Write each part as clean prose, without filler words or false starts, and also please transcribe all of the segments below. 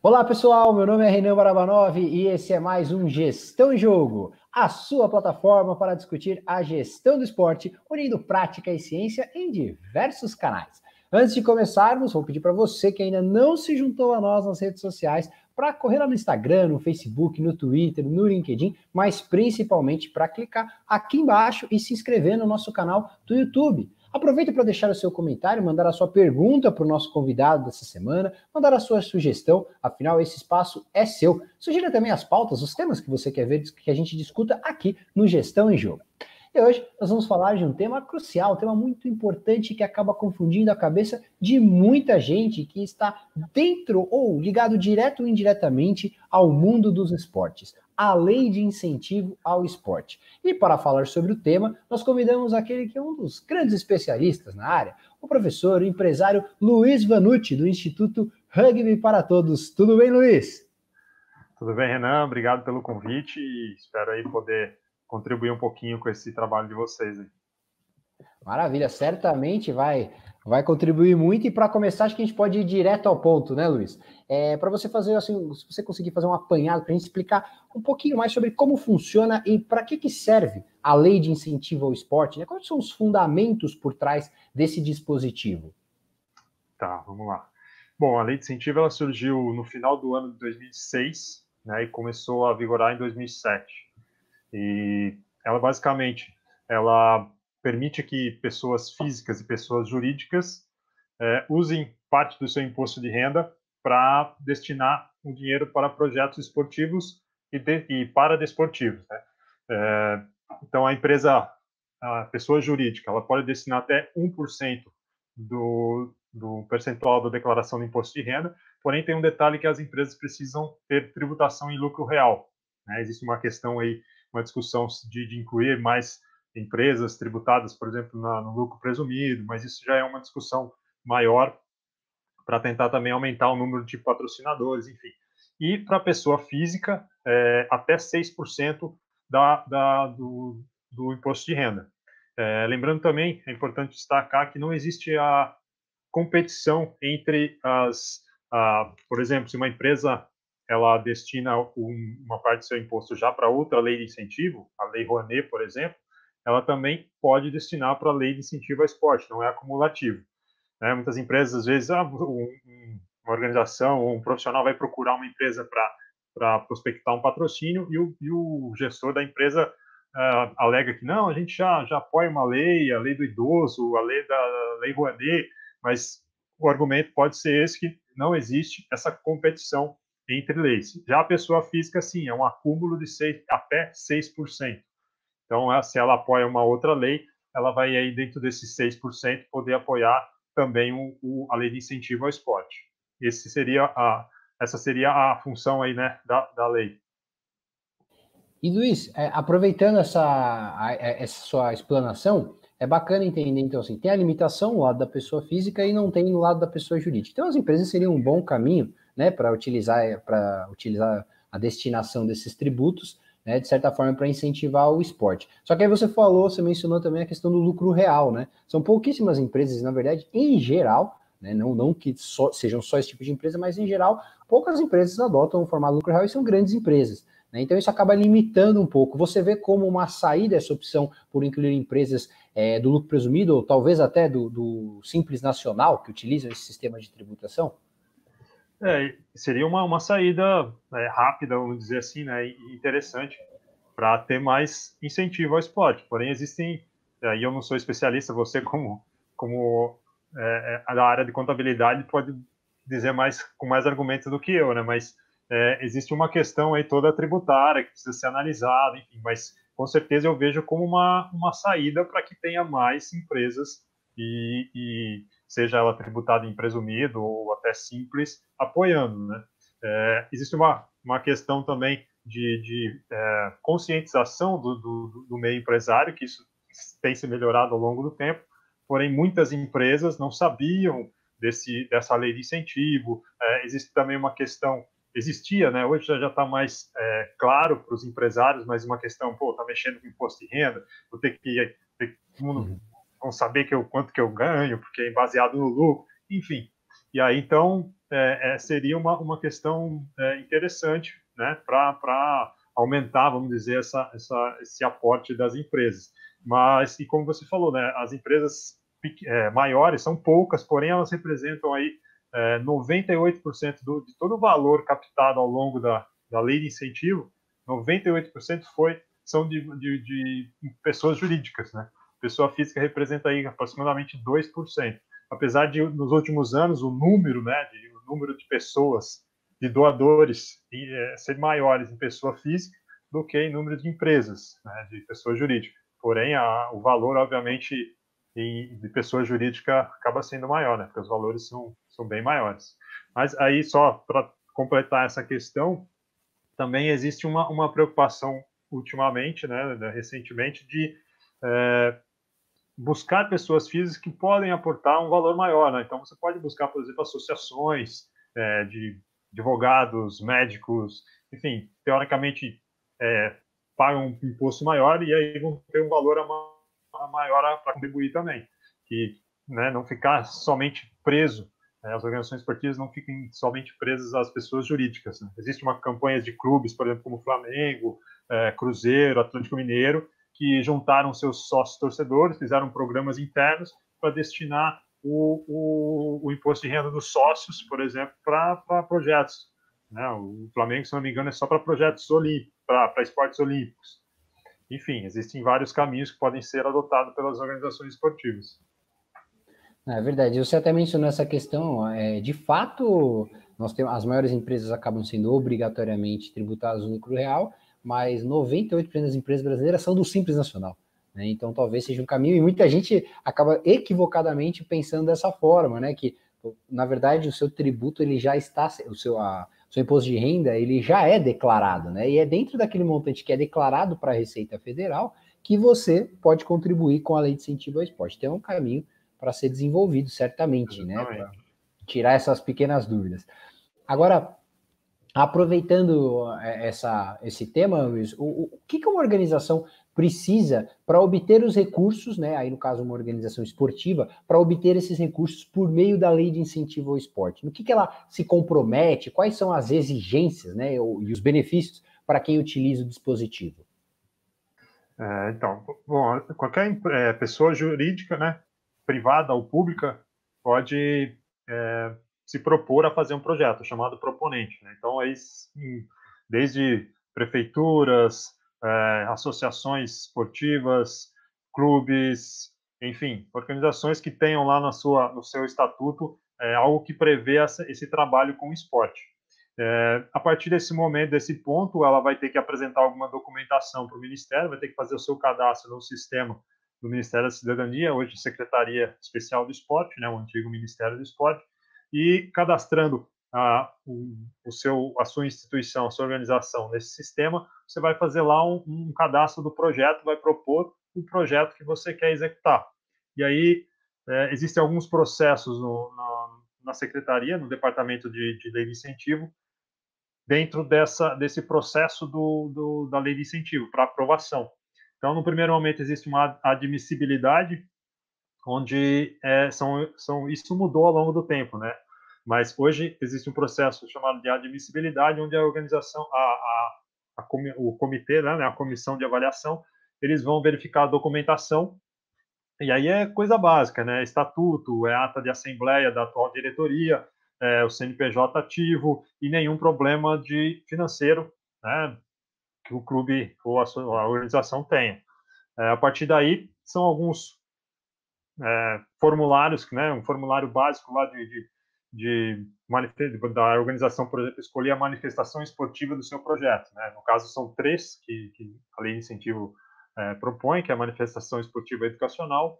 Olá pessoal, meu nome é Renan Barabanov e esse é mais um Gestão em Jogo, a sua plataforma para discutir a gestão do esporte, unindo prática e ciência em diversos canais. Antes de começarmos, vou pedir para você que ainda não se juntou a nós nas redes sociais para correr lá no Instagram, no Facebook, no Twitter, no LinkedIn, mas principalmente para clicar aqui embaixo e se inscrever no nosso canal do YouTube. Aproveita para deixar o seu comentário, mandar a sua pergunta para o nosso convidado dessa semana, mandar a sua sugestão, afinal esse espaço é seu. Sugira também as pautas, os temas que você quer ver que a gente discuta aqui no Gestão em Jogo. E hoje nós vamos falar de um tema crucial, um tema muito importante que acaba confundindo a cabeça de muita gente que está dentro ou ligado direto ou indiretamente ao mundo dos esportes, a lei de incentivo ao esporte. E para falar sobre o tema, nós convidamos aquele que é um dos grandes especialistas na área, o professor, o empresário Luiz Vanucci, do Instituto Rugby para Todos. Tudo bem, Luiz? Tudo bem, Renan? Obrigado pelo convite e espero aí poder contribuir um pouquinho com esse trabalho de vocês aí. Maravilha, certamente vai contribuir muito. E para começar, acho que a gente pode ir direto ao ponto, né, Luiz? Para você fazer assim, se você conseguir fazer um apanhado para a gente explicar um pouquinho mais sobre como funciona e para que serve a lei de incentivo ao esporte, né? Quais são os fundamentos por trás desse dispositivo? Tá, vamos lá. Bom, a lei de incentivo ela surgiu no final do ano de 2006, né, e começou a vigorar em 2007. E ela basicamente ela permite que pessoas físicas e pessoas jurídicas usem parte do seu imposto de renda para destinar o dinheiro para projetos esportivos e paradesportivos, né? É, então, a pessoa jurídica, ela pode destinar até 1% do percentual da declaração do imposto de renda, porém tem um detalhe que as empresas precisam ter tributação em lucro real, né? Existe uma questão aí, uma discussão de incluir mais empresas tributadas, por exemplo, no lucro presumido, mas isso já é uma discussão maior para tentar também aumentar o número de patrocinadores, enfim. E para a pessoa física, até 6% do imposto de renda. Lembrando também, é importante destacar que não existe a competição entre por exemplo, se uma empresa ela destina uma parte do seu imposto já para outra lei de incentivo, a lei Rouanet, por exemplo, ela também pode destinar para a lei de incentivo ao esporte, não é acumulativo. Né? Muitas empresas, às vezes, uma organização ou um profissional vai procurar uma empresa para prospectar um patrocínio e o gestor da empresa alega que não, a gente já apoia uma lei, a lei do idoso, a lei da lei Rouanet, mas o argumento pode ser esse, que não existe essa competição entre leis. Já a pessoa física, sim, é um acúmulo de até 6%. Então, se ela apoia uma outra lei, ela vai aí dentro desses 6% poder apoiar também a lei de incentivo ao esporte. Essa seria a função aí, né, da lei. E Luiz, aproveitando essa sua explanação, é bacana entender, então, assim, tem a limitação no lado da pessoa física e não tem no lado da pessoa jurídica. Então, as empresas seriam um bom caminho, né, para utilizar a destinação desses tributos, né, de certa forma, para incentivar o esporte. Só que aí você mencionou também a questão do lucro real, né? São pouquíssimas empresas, na verdade, em geral, né, não que sejam só esse tipo de empresa, mas em geral, poucas empresas adotam o formato lucro real e são grandes empresas. Né? Então isso acaba limitando um pouco. Você vê como uma saída essa opção por incluir empresas do lucro presumido, ou talvez até do Simples Nacional, que utilizam esse sistema de tributação? Seria uma saída rápida, vamos dizer assim, né, e interessante para ter mais incentivo ao esporte. Porém, e eu não sou especialista, você como da área de contabilidade pode dizer com mais argumentos do que eu, né? Mas existe uma questão aí toda tributária que precisa ser analisada, enfim, mas com certeza eu vejo como uma saída para que tenha mais empresas e seja ela tributada em presumido ou até simples, apoiando, né? Existe uma questão também de conscientização do meio empresário, que isso tem se melhorado ao longo do tempo, porém muitas empresas não sabiam dessa lei de incentivo. Existe também uma questão, existia, né? Hoje já está mais claro para os empresários, mas uma questão, está mexendo com imposto de renda, vou ter que todo mundo vão saber quanto que eu ganho, porque é baseado no lucro, enfim. E aí, então, seria uma questão interessante, né, para aumentar, vamos dizer, esse aporte das empresas. Mas, e como você falou, né, as empresas maiores são poucas, porém elas representam aí 98% de todo o valor captado ao longo da lei de incentivo, 98% são de pessoas jurídicas, né? Pessoa física representa aí aproximadamente 2%. Apesar de, nos últimos anos, o número de pessoas, de doadores, ser maiores em pessoa física do que em número de empresas, né, de pessoa jurídica. Porém, o valor, obviamente, de pessoa jurídica acaba sendo maior, né, porque os valores são bem maiores. Mas aí, só para completar essa questão, também existe uma preocupação ultimamente, né, recentemente, de buscar pessoas físicas que podem aportar um valor maior, né? Então, você pode buscar, por exemplo, associações de advogados, médicos, enfim, teoricamente pagam um imposto maior e aí vão ter um valor maior para contribuir também. E, né, não ficar somente preso, as organizações esportivas não fiquem somente presas às pessoas jurídicas. Né? Existe uma campanha de clubes, por exemplo, como Flamengo, Cruzeiro, Atlético Mineiro, que juntaram seus sócios torcedores, fizeram programas internos para destinar o imposto de renda dos sócios, por exemplo, para projetos. Né? O Flamengo, se não me engano, é só para projetos olímpicos, para esportes olímpicos. Enfim, existem vários caminhos que podem ser adotados pelas organizações esportivas. É verdade. Você até mencionou essa questão. De fato, nós temos, as maiores empresas acabam sendo obrigatoriamente tributadas no lucro real, mas 98% das empresas brasileiras são do Simples Nacional. Né? Então, talvez seja um caminho, e muita gente acaba equivocadamente pensando dessa forma, né? Que, na verdade, o seu tributo, ele já está, o seu imposto de renda, ele já é declarado, né? E é dentro daquele montante que é declarado para a Receita Federal que você pode contribuir com a Lei de Incentivo ao Esporte. Então, é um caminho para ser desenvolvido, certamente, né? Para tirar essas pequenas dúvidas. Agora, aproveitando esse tema, Luiz, o que uma organização precisa para obter os recursos, né? Aí, no caso, uma organização esportiva, para obter esses recursos por meio da Lei de Incentivo ao Esporte? No que ela se compromete? Quais são as exigências, né? E os benefícios para quem utiliza o dispositivo? Então, bom, qualquer pessoa jurídica, né, privada ou pública, pode se propor a fazer um projeto chamado proponente. Né? Então, aí, desde prefeituras, associações esportivas, clubes, enfim, organizações que tenham lá no seu estatuto algo que prevê esse trabalho com o esporte. A partir desse momento, desse ponto, ela vai ter que apresentar alguma documentação para o Ministério, vai ter que fazer o seu cadastro no sistema do Ministério da Cidadania, hoje Secretaria Especial do Esporte, né, o antigo Ministério do Esporte, e cadastrando a sua instituição, a sua organização nesse sistema, você vai fazer lá um cadastro do projeto, vai propor o projeto que você quer executar. E aí, existem alguns processos na Secretaria, no Departamento de Lei de Incentivo, dentro desse processo da lei de incentivo para aprovação. Então, no primeiro momento, existe uma admissibilidade, onde isso mudou ao longo do tempo, né? Mas hoje existe um processo chamado de admissibilidade, onde a organização, o comitê, né, a comissão de avaliação, eles vão verificar a documentação, e aí é coisa básica, né? Estatuto, ata de assembleia da atual diretoria, o CNPJ ativo e nenhum problema de financeiro, né, que o clube ou a organização tenha. A partir daí, são alguns formulários, né, um formulário básico lá da organização, por exemplo, escolher a manifestação esportiva do seu projeto. Né? No caso, são 3 que a lei de incentivo propõe, que é a manifestação esportiva educacional,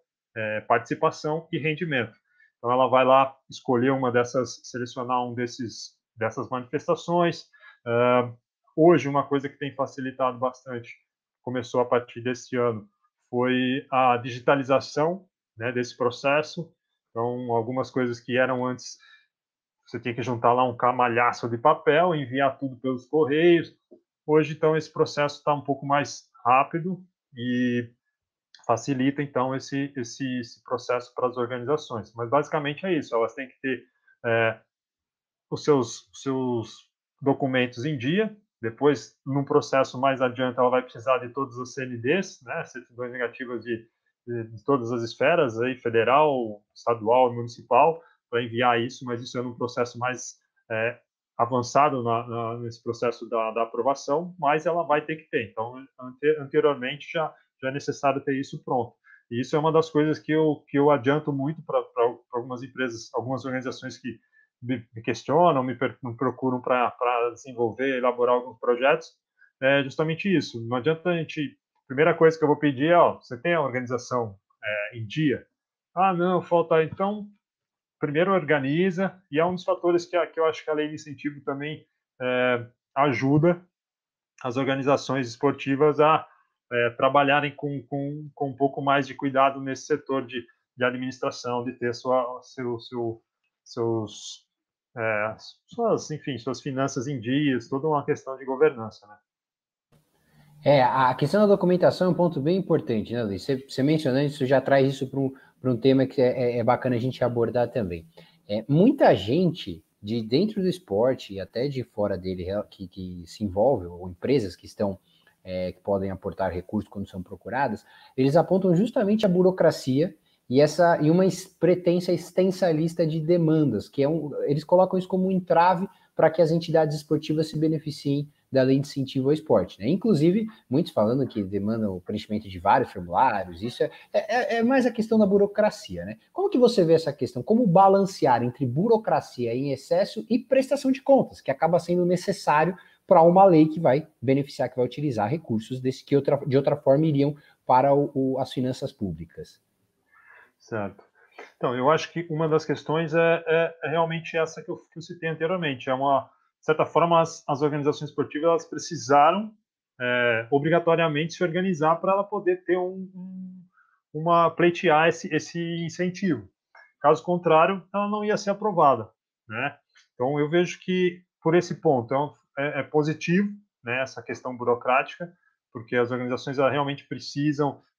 participação e rendimento. Então, ela vai lá escolher selecionar dessas manifestações. Hoje, uma coisa que tem facilitado bastante, começou a partir desse ano, foi a digitalização, né, desse processo. Então, algumas coisas que eram antes, você tinha que juntar lá um camalhaço de papel, enviar tudo pelos correios. Hoje, então, esse processo está um pouco mais rápido e facilita, então, esse processo para as organizações. Mas, basicamente, é isso. Elas têm que ter os seus documentos em dia. Depois, num processo mais adiante, ela vai precisar de todas as CNDs, né, certidões negativas de todas as esferas, aí, federal, estadual, municipal, para enviar isso, mas isso é num processo mais avançado nesse processo da aprovação, mas ela vai ter que ter. Então, anteriormente já é necessário ter isso pronto. E isso é uma das coisas que eu adianto muito para algumas empresas, algumas organizações que me questionam, me procuram para desenvolver, elaborar alguns projetos, é justamente isso. Não adianta a gente... Primeira coisa que eu vou pedir é, você tem a organização em dia? Ah, não, falta... Então, primeiro organiza, e é um dos fatores que eu acho que a lei de incentivo também ajuda as organizações esportivas a trabalharem com um pouco mais de cuidado nesse setor de administração, de ter suas finanças em dias, toda uma questão de governança, né? A questão da documentação é um ponto bem importante, né, Luiz? Você mencionando isso, já traz isso para um tema que é bacana a gente abordar também. Muita gente de dentro do esporte e até de fora dele que se envolve, ou empresas que estão que podem aportar recursos quando são procuradas, eles apontam justamente a burocracia e uma pretensa extensa lista de demandas, eles colocam isso como um entrave para que as entidades esportivas se beneficiem da lei de incentivo ao esporte, né? Inclusive, muitos falando que demandam o preenchimento de vários formulários, isso é mais a questão da burocracia, né? Como que você vê essa questão? Como balancear entre burocracia em excesso e prestação de contas, que acaba sendo necessário para uma lei que vai beneficiar, que vai utilizar recursos que de outra forma iriam para as finanças públicas? Certo. Então, eu acho que uma das questões é realmente essa que eu citei anteriormente. De certa forma, as organizações esportivas elas precisaram obrigatoriamente se organizar para ela poder ter pleitear esse incentivo. Caso contrário, ela não ia ser aprovada, né? Então, eu vejo que por esse ponto é positivo, né, essa questão burocrática, porque as organizações elas realmente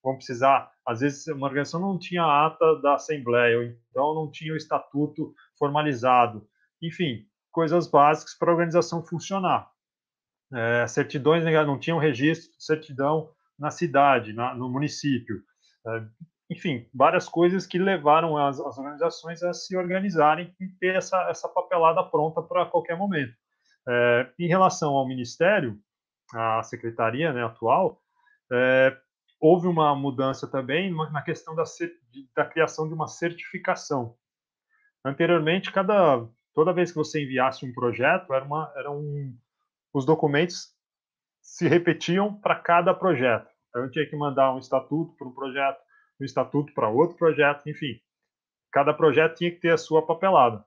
vão precisar, às vezes uma organização não tinha a ata da assembleia, ou então não tinha o estatuto formalizado, enfim, coisas básicas para a organização funcionar. Certidões, não tinham registro de certidão na cidade, no município, enfim, várias coisas que levaram as organizações a se organizarem e ter essa papelada pronta para qualquer momento. Em relação ao Ministério, a secretaria, né, atual, houve uma mudança também na questão da criação de uma certificação. Anteriormente, toda vez que você enviasse um projeto, os documentos se repetiam para cada projeto. Então, eu tinha que mandar um estatuto para um projeto, um estatuto para outro projeto, enfim. Cada projeto tinha que ter a sua papelada.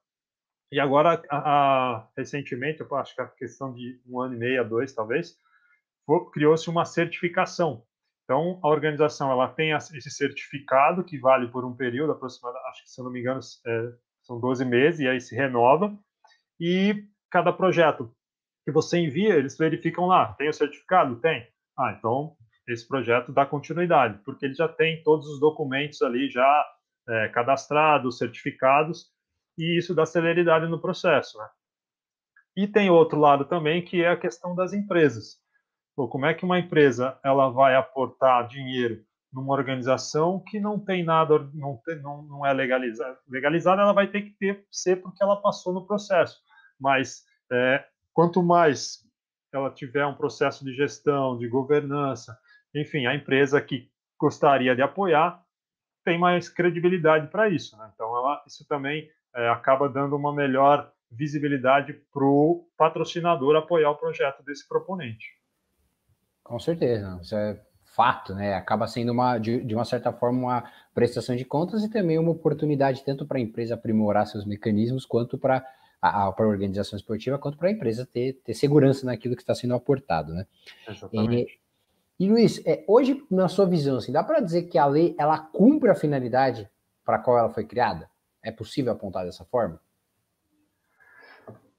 E agora, recentemente, eu acho que a questão de 1 ano e meio, 2 talvez, criou-se uma certificação. Então, a organização ela tem esse certificado que vale por um período aproximadamente, acho que, se eu não me engano, são 12 meses, e aí se renova. E cada projeto que você envia, eles verificam lá, tem o certificado? Tem. Então esse projeto dá continuidade, porque ele já tem todos os documentos ali já cadastrados, certificados, e isso dá celeridade no processo, né? E tem outro lado também, que é a questão das empresas. Como é que uma empresa ela vai aportar dinheiro numa organização que não tem nada, não é legalizada? Legalizada ela vai ter que ser porque ela passou no processo. Mas quanto mais ela tiver um processo de gestão, de governança, enfim, a empresa que gostaria de apoiar tem mais credibilidade para isso, né? Então, isso também acaba dando uma melhor visibilidade para o patrocinador apoiar o projeto desse proponente. Com certeza, isso é fato, né? Acaba sendo de uma certa forma uma prestação de contas e também uma oportunidade tanto para a empresa aprimorar seus mecanismos quanto para a organização esportiva, quanto para a empresa ter segurança naquilo que está sendo aportado, né? Exatamente. E Luiz, hoje, na sua visão, assim, dá para dizer que a lei ela cumpre a finalidade para a qual ela foi criada? É possível apontar dessa forma?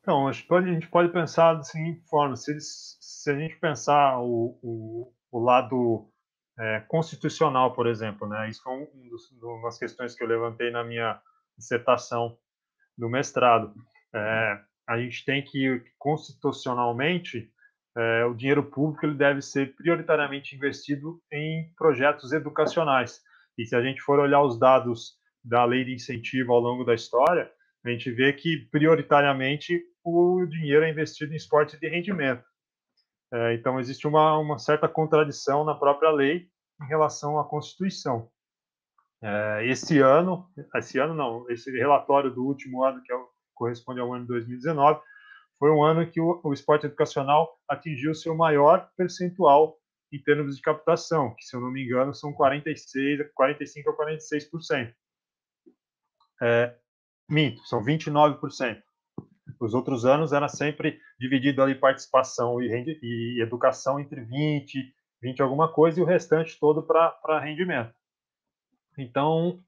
Então, a gente pode pensar da seguinte forma: se a gente pensar o lado constitucional, por exemplo, né? Isso foi uma das questões que eu levantei na minha dissertação. do mestrado. A gente tem que, constitucionalmente, o dinheiro público ele deve ser prioritariamente investido em projetos educacionais. E se a gente for olhar os dados da lei de incentivo ao longo da história, a gente vê que, prioritariamente, o dinheiro é investido em esporte de rendimento. Então, existe uma certa contradição na própria lei em relação à Constituição. Esse relatório do último ano, corresponde ao ano de 2019, foi um ano que o esporte educacional atingiu seu maior percentual em termos de captação, que, se eu não me engano, são 45 a 46%. Minto, são 29%. Os outros anos era sempre dividido ali participação e educação entre 20 alguma coisa, e o restante todo para rendimento. Então,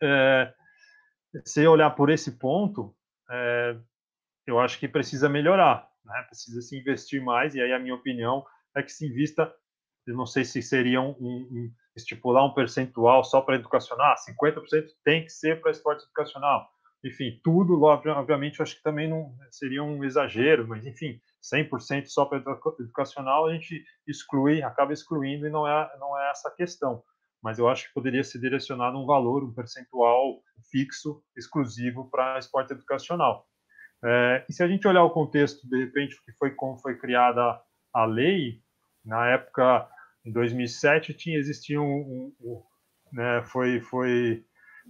se olhar por esse ponto, eu acho que precisa melhorar, né? Precisa se investir mais, e aí a minha opinião é que se invista, eu não sei se seria estipular um percentual só para educacional, 50% tem que ser para esporte educacional. Enfim, tudo, obviamente, eu acho que também não seria um exagero, mas, enfim, 100% só para educacional, a gente acaba excluindo, e não é essa a questão. Mas eu acho que poderia ser direcionado um valor, um percentual fixo, exclusivo para esporte educacional. E se a gente olhar o contexto, de repente, como foi criada a lei, na época, em 2007, existia né, foi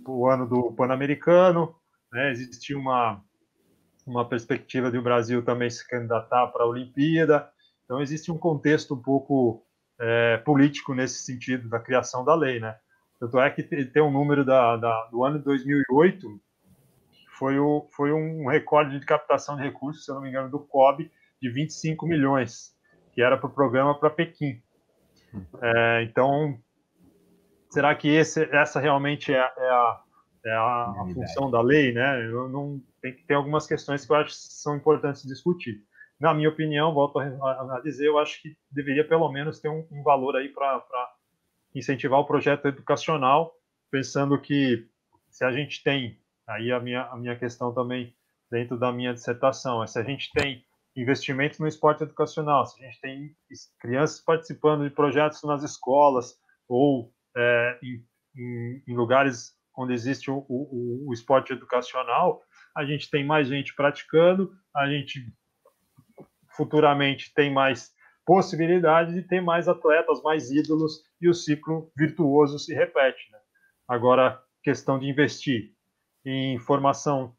o ano do Pan-Americano, né, existia uma perspectiva de o Brasil também se candidatar para a Olimpíada. Então, existe um contexto um pouco político nesse sentido da criação da lei, né? Tanto é que tem um número do ano de 2008, foi um recorde de captação de recursos, se eu não me engano, do COB, de 25 milhões, que era para o programa para Pequim. Então, será que essa realmente é a função da lei, né? Tem que ter algumas questões que eu acho que são importantes discutir. Na minha opinião, volto a dizer, eu acho que deveria pelo menos ter um valor aí para incentivar o projeto educacional, pensando que, se a gente tem, aí a minha questão também dentro da minha dissertação, se a gente tem investimentos no esporte educacional, se a gente tem crianças participando de projetos nas escolas ou em lugares onde existe o esporte educacional, a gente tem mais gente praticando, a gente futuramente tem mais possibilidade de ter mais atletas, mais ídolos, e o ciclo virtuoso se repete, né? Agora, questão de investir em formação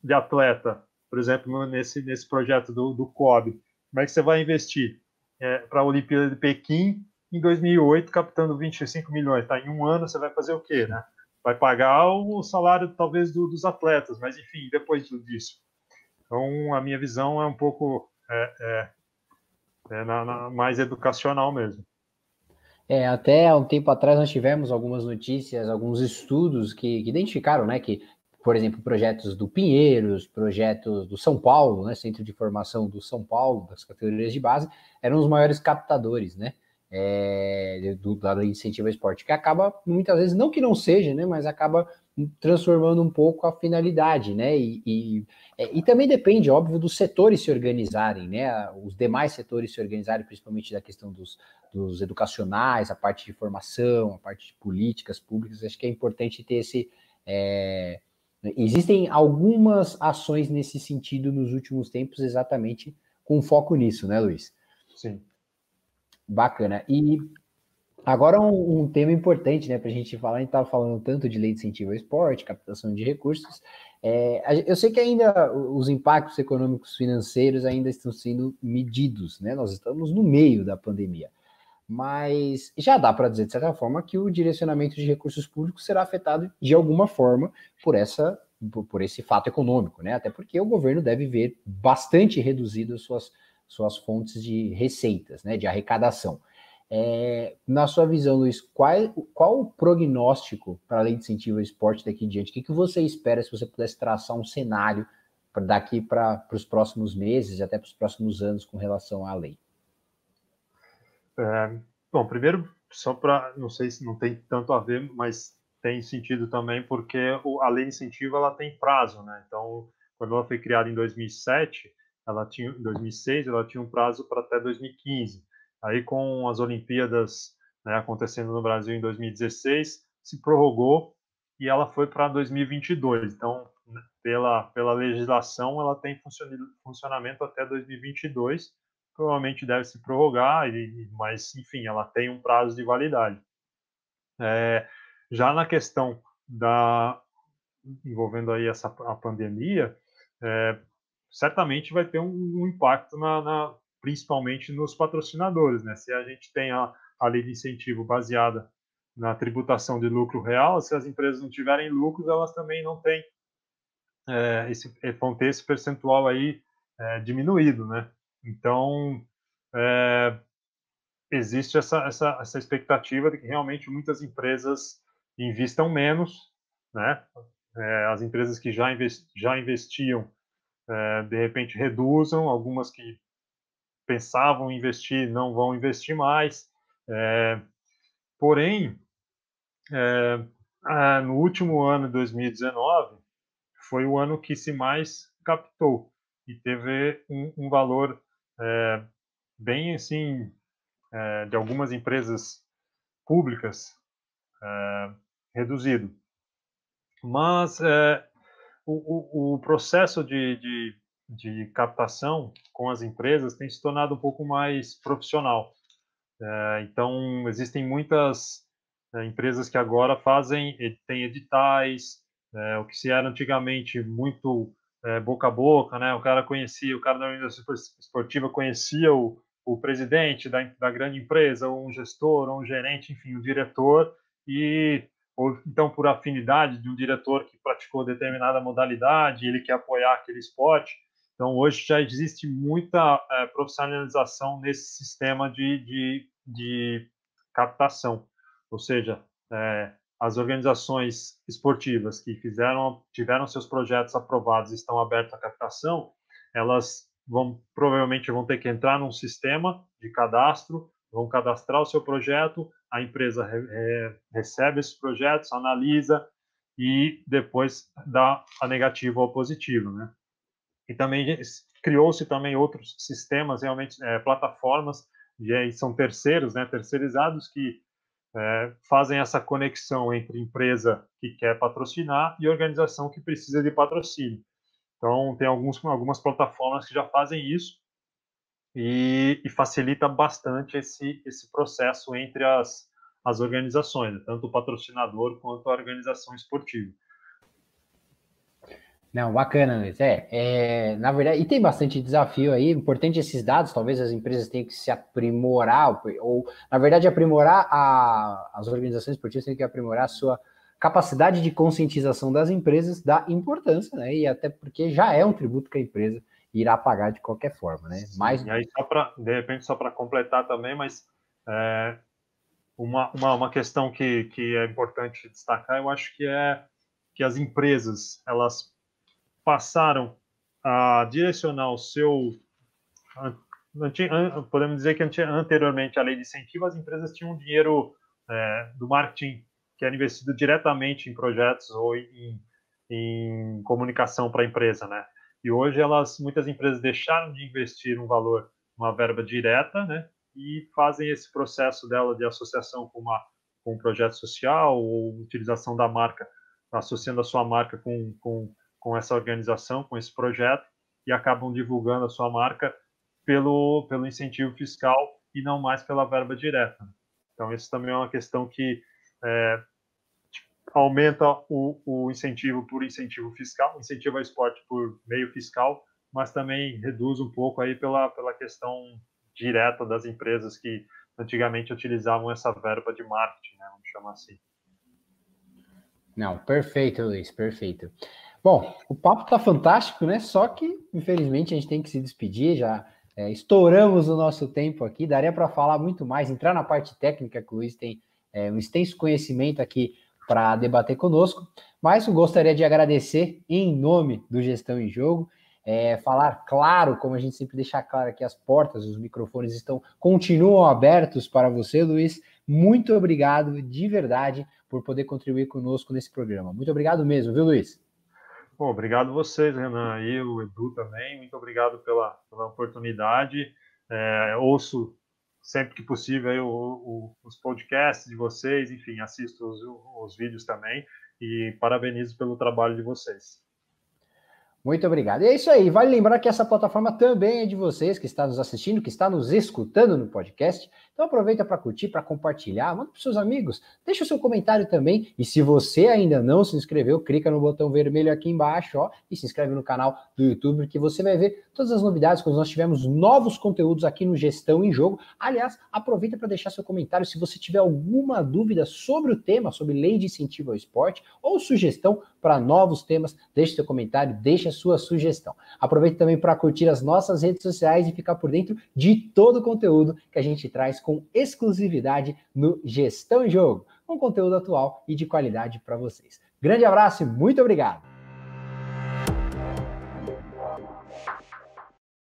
de atleta, por exemplo, nesse projeto do COB, como é que você vai investir para a Olimpíada de Pequim em 2008, captando 25 milhões? Tá, em um ano você vai fazer o quê, né? Vai pagar o salário, talvez, dos atletas, mas, enfim, depois disso. Então, a minha visão é um pouco mais educacional mesmo. Até há um tempo atrás nós tivemos algumas notícias, alguns estudos que identificaram, né, que, por exemplo, projetos do Pinheiros, projetos do São Paulo, né, Centro de Formação do São Paulo, das categorias de base, eram os maiores captadores, né, da lei de incentivo ao esporte, que acaba, muitas vezes, não que não seja, né, mas acaba transformando um pouco a finalidade, né, e também depende, óbvio, dos setores se organizarem, né, os demais setores se organizarem, principalmente da questão dos educacionais, a parte de formação, a parte de políticas públicas. Acho que é importante ter existem algumas ações nesse sentido nos últimos tempos, exatamente com foco nisso, né, Luiz? Sim. Bacana. E agora um tema importante, né, para a gente falar, a gente estava falando tanto de lei de incentivo ao esporte, captação de recursos. Eu sei que ainda os impactos econômicos financeiros ainda estão sendo medidos, né? Nós estamos no meio da pandemia. Mas já dá para dizer, de certa forma, que o direcionamento de recursos públicos será afetado de alguma forma por esse fato econômico, né? Até porque o governo deve ver bastante reduzido as suas fontes de receitas, né? De arrecadação. Na sua visão, Luiz, qual o prognóstico para a lei de incentivo ao esporte daqui em diante? O que você espera, se você pudesse traçar um cenário daqui para os próximos meses, até para os próximos anos, com relação à lei? Bom, primeiro, só para, não sei se não tem tanto a ver, mas tem sentido também, porque a lei de incentivo ela tem prazo, né? Então, quando ela foi criada em 2007, em 2006, ela tinha um prazo para até 2015. Aí, com as Olimpíadas, né, acontecendo no Brasil em 2016, se prorrogou e ela foi para 2022. Então, pela legislação, ela tem funcionamento até 2022. Provavelmente deve se prorrogar, mas, enfim, ela tem um prazo de validade. Já na questão envolvendo aí a pandemia, certamente vai ter um impacto principalmente nos patrocinadores, né? Se a gente tem a lei de incentivo baseada na tributação de lucro real, se as empresas não tiverem lucros, elas também não têm vão ter esse percentual aí diminuído, né? Então, existe essa expectativa de que realmente muitas empresas investam menos, né? As empresas que já investiam, de repente reduzam, algumas que pensavam investir não vão investir mais. Porém, no último ano, 2019, foi o ano que se mais captou e teve um valor bem assim de algumas empresas públicas reduzido. Mas o processo de captação com as empresas tem se tornado um pouco mais profissional. Então, existem muitas empresas que agora têm editais, o que se era antigamente muito boca a boca, né? O cara da organização esportiva conhecia o presidente da grande empresa, ou um gestor, ou um gerente, enfim, o diretor, ou então por afinidade de um diretor que praticou determinada modalidade, ele quer apoiar aquele esporte. Então, hoje já existe muita profissionalização nesse sistema de captação. Ou seja, as organizações esportivas que tiveram seus projetos aprovados e estão abertos à captação, elas provavelmente vão ter que entrar num sistema de cadastro, vão cadastrar o seu projeto, a empresa recebe esses projetos, analisa e depois dá a negativa ou positiva, né? E também criou-se também outros sistemas, realmente plataformas, e aí são terceiros, né, terceirizados, que fazem essa conexão entre empresa que quer patrocinar e organização que precisa de patrocínio. Então, tem algumas plataformas que já fazem isso e facilita bastante esse processo entre as organizações, né, tanto o patrocinador quanto a organização esportiva. Não, bacana, Luiz. Na verdade, e tem bastante desafio aí, importante esses dados, talvez as empresas tenham que se aprimorar, ou, na verdade, as organizações esportivas têm que aprimorar a sua capacidade de conscientização das empresas da importância, né? E até porque já é um tributo que a empresa irá pagar de qualquer forma, né? Mas e aí, de repente, só para completar também, mas uma questão que é importante destacar, eu acho que é que as empresas, elas passaram a direcionar o seu... Podemos dizer que anteriormente à lei de incentivo, as empresas tinham dinheiro do marketing que era investido diretamente em projetos ou em comunicação para a empresa, né? E hoje muitas empresas deixaram de investir uma verba direta, né? E fazem esse processo dela de associação com um projeto social ou utilização da marca, associando a sua marca com essa organização, com esse projeto, e acabam divulgando a sua marca pelo incentivo fiscal e não mais pela verba direta. Então, isso também é uma questão que aumenta o incentivo por incentivo fiscal, incentiva o esporte por meio fiscal, mas também reduz um pouco aí pela questão direta das empresas que antigamente utilizavam essa verba de marketing, né, vamos chamar assim. Não, perfeito, Luiz, perfeito. Bom, o papo tá fantástico, né? Só que, infelizmente, a gente tem que se despedir, já estouramos o nosso tempo aqui, daria para falar muito mais, entrar na parte técnica, que o Luiz tem um extenso conhecimento aqui para debater conosco, mas eu gostaria de agradecer em nome do Gestão em Jogo, falar claro, como a gente sempre deixa claro aqui, as portas, os microfones continuam abertos para você, Luiz. Muito obrigado de verdade por poder contribuir conosco nesse programa. Muito obrigado mesmo, viu, Luiz? Pô, obrigado vocês, Renan, e o Edu também. Muito obrigado pela oportunidade. Ouço sempre que possível aí os podcasts de vocês, enfim, assisto os vídeos também e parabenizo pelo trabalho de vocês. Muito obrigado. E é isso aí. Vale lembrar que essa plataforma também é de vocês, que está nos assistindo, que está nos escutando no podcast. Então aproveita para curtir, para compartilhar, manda para os seus amigos, deixa o seu comentário também. E se você ainda não se inscreveu, clica no botão vermelho aqui embaixo, ó, e se inscreve no canal do YouTube, que você vai ver todas as novidades quando nós tivermos novos conteúdos aqui no Gestão em Jogo. Aliás, aproveita para deixar seu comentário se você tiver alguma dúvida sobre o tema, sobre lei de incentivo ao esporte, ou sugestão para novos temas, deixe seu comentário, deixe a sua sugestão. Aproveite também para curtir as nossas redes sociais e ficar por dentro de todo o conteúdo que a gente traz com exclusividade no Gestão em Jogo, com conteúdo atual e de qualidade para vocês. Grande abraço e muito obrigado!